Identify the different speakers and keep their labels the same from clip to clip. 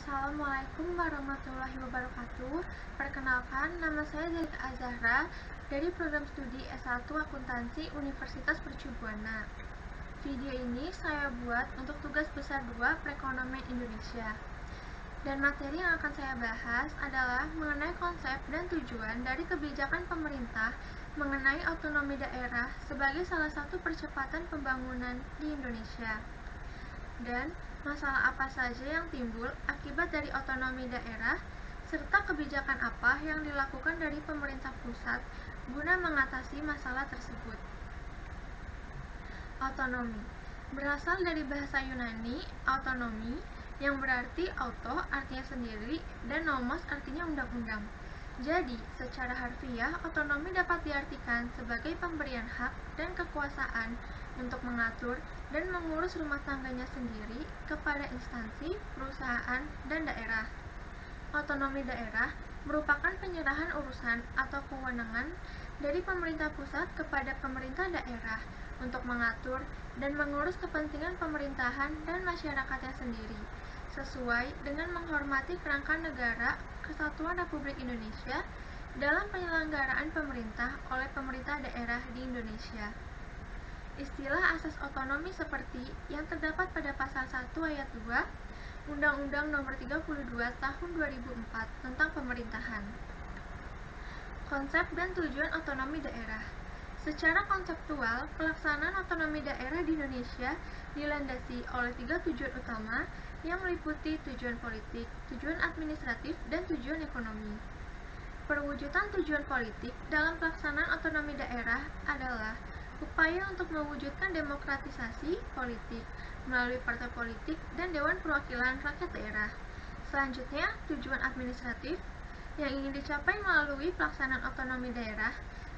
Speaker 1: Assalamualaikum warahmatullahi wabarakatuh. Perkenalkan, nama saya Delika Azahra dari program studi S1 Akuntansi Universitas Mercubuana. Video ini saya buat untuk tugas besar 2 Perekonomian Indonesia. Dan materi yang akan saya bahas adalah mengenai konsep dan tujuan dari kebijakan pemerintah mengenai otonomi daerah sebagai salah satu percepatan pembangunan di Indonesia. Dan masalah apa saja yang timbul akibat dari otonomi daerah, serta kebijakan apa yang dilakukan dari pemerintah pusat guna mengatasi masalah tersebut. Otonomi berasal dari bahasa Yunani autonomi, yang berarti auto artinya sendiri dan nomos artinya undang-undang. Jadi, secara harfiah, otonomi dapat diartikan sebagai pemberian hak dan kekuasaan untuk mengatur dan mengurus rumah tangganya sendiri kepada instansi, perusahaan, dan daerah. Otonomi daerah merupakan penyerahan urusan atau kewenangan dari pemerintah pusat kepada pemerintah daerah untuk mengatur dan mengurus kepentingan pemerintahan dan masyarakatnya sendiri, sesuai dengan menghormati kerangka negara Kesatuan Republik Indonesia dalam penyelenggaraan pemerintah oleh pemerintah daerah di Indonesia. Istilah asas otonomi seperti yang terdapat pada pasal 1 ayat 2 Undang-Undang Nomor 32 Tahun 2004 tentang Pemerintahan. Konsep dan tujuan otonomi daerah. Secara konseptual, pelaksanaan otonomi daerah di Indonesia dilandasi oleh 3 tujuan utama yang meliputi tujuan politik, tujuan administratif, dan tujuan ekonomi. Perwujudan tujuan politik dalam pelaksanaan otonomi daerah adalah upaya untuk mewujudkan demokratisasi politik melalui partai politik dan Dewan Perwakilan Rakyat Daerah. Selanjutnya, tujuan administratif yang ingin dicapai melalui pelaksanaan otonomi daerah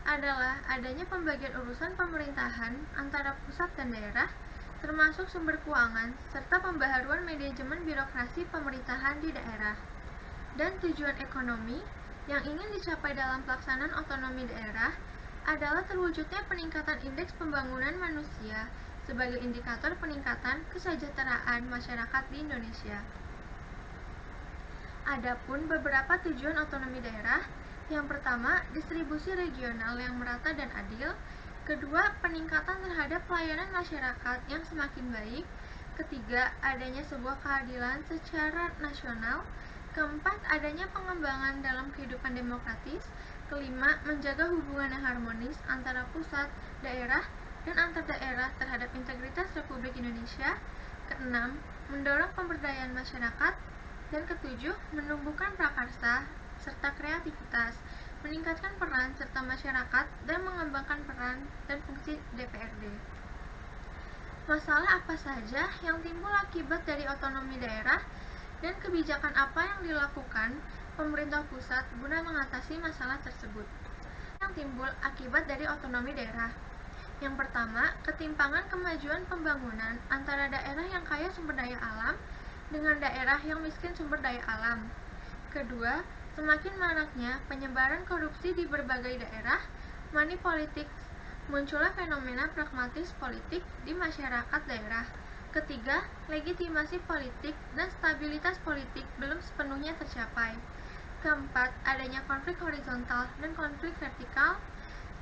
Speaker 1: adalah adanya pembagian urusan pemerintahan antara pusat dan daerah, termasuk sumber keuangan, serta pembaharuan manajemen birokrasi pemerintahan di daerah. Dan tujuan ekonomi yang ingin dicapai dalam pelaksanaan otonomi daerah adalah terwujudnya peningkatan indeks pembangunan manusia sebagai indikator peningkatan kesejahteraan masyarakat di Indonesia. Adapun beberapa tujuan otonomi daerah, yang pertama, distribusi regional yang merata dan adil. Kedua, peningkatan terhadap pelayanan masyarakat yang semakin baik. Ketiga, adanya sebuah keadilan secara nasional. Keempat, adanya pengembangan dalam kehidupan demokratis. Kelima, menjaga hubungan yang harmonis antara pusat, daerah, dan antar daerah terhadap integritas Republik Indonesia. Keenam, mendorong pemberdayaan masyarakat. Dan ketujuh, menumbuhkan prakarsa serta kreativitas, meningkatkan peran serta masyarakat, dan mengembangkan peran dan fungsi DPRD. Masalah apa saja yang timbul akibat dari otonomi daerah dan kebijakan apa yang dilakukan pemerintah pusat guna mengatasi masalah tersebut? Yang timbul akibat dari otonomi daerah. Yang pertama, ketimpangan kemajuan pembangunan antara daerah yang kaya sumber daya alam dengan daerah yang miskin sumber daya alam. Kedua, semakin maraknya penyebaran korupsi di berbagai daerah, money politics, munculnya fenomena pragmatis politik di masyarakat daerah. Ketiga, legitimasi politik dan stabilitas politik belum sepenuhnya tercapai. Keempat, adanya konflik horizontal dan konflik vertikal.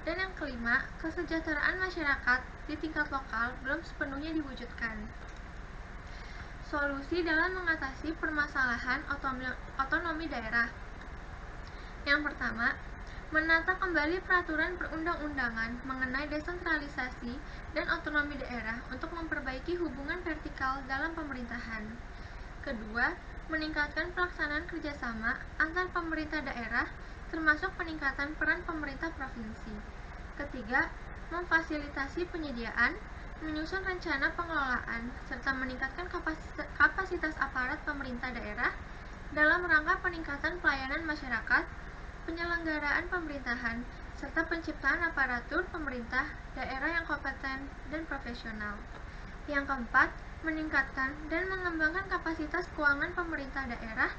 Speaker 1: Dan yang kelima, kesejahteraan masyarakat di tingkat lokal belum sepenuhnya diwujudkan. Solusi dalam mengatasi permasalahan otonomi daerah. Yang pertama, menata kembali peraturan perundang-undangan mengenai desentralisasi dan otonomi daerah untuk memperbaiki hubungan vertikal dalam pemerintahan. Kedua, meningkatkan pelaksanaan kerjasama antar pemerintah daerah, termasuk peningkatan peran pemerintah provinsi. Ketiga, memfasilitasi penyediaan, menyusun rencana pengelolaan, serta meningkatkan kapasitas aparat pemerintah daerah dalam rangka peningkatan pelayanan masyarakat, penyelenggaraan pemerintahan, serta penciptaan aparatur pemerintah daerah yang kompeten dan profesional. Yang keempat, meningkatkan dan mengembangkan kapasitas keuangan pemerintah daerah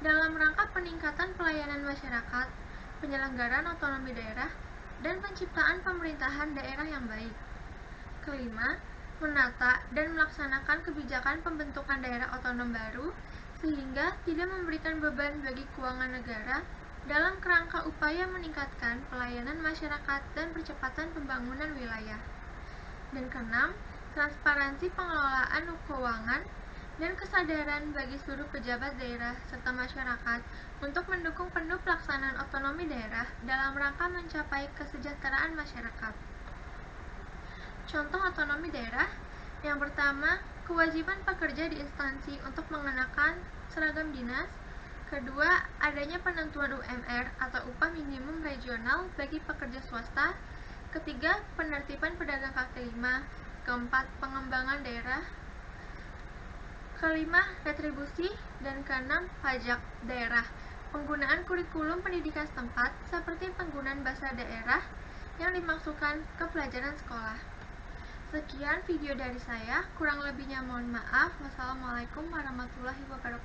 Speaker 1: dalam rangka peningkatan pelayanan masyarakat, penyelenggaraan otonomi daerah, dan penciptaan pemerintahan daerah yang baik. Kelima, menata dan melaksanakan kebijakan pembentukan daerah otonom baru sehingga tidak memberikan beban bagi keuangan negara dalam kerangka upaya meningkatkan pelayanan masyarakat dan percepatan pembangunan wilayah. Dan keenam, transparansi pengelolaan keuangan dan kesadaran bagi seluruh pejabat daerah serta masyarakat untuk mendukung penuh pelaksanaan otonomi daerah dalam rangka mencapai kesejahteraan masyarakat. Contoh otonomi daerah, yang pertama, kewajiban pekerja di instansi untuk mengenakan seragam dinas. Kedua, adanya penentuan UMR atau upah minimum regional bagi pekerja swasta. Ketiga, penertiban pedagang kaki lima. Keempat, pengembangan daerah. Kelima, retribusi. Dan keenam, pajak daerah. Penggunaan kurikulum pendidikan setempat seperti penggunaan bahasa daerah yang dimasukkan ke pelajaran sekolah. Sekian video dari saya, kurang lebihnya mohon maaf. Wassalamualaikum warahmatullahi wabarakatuh.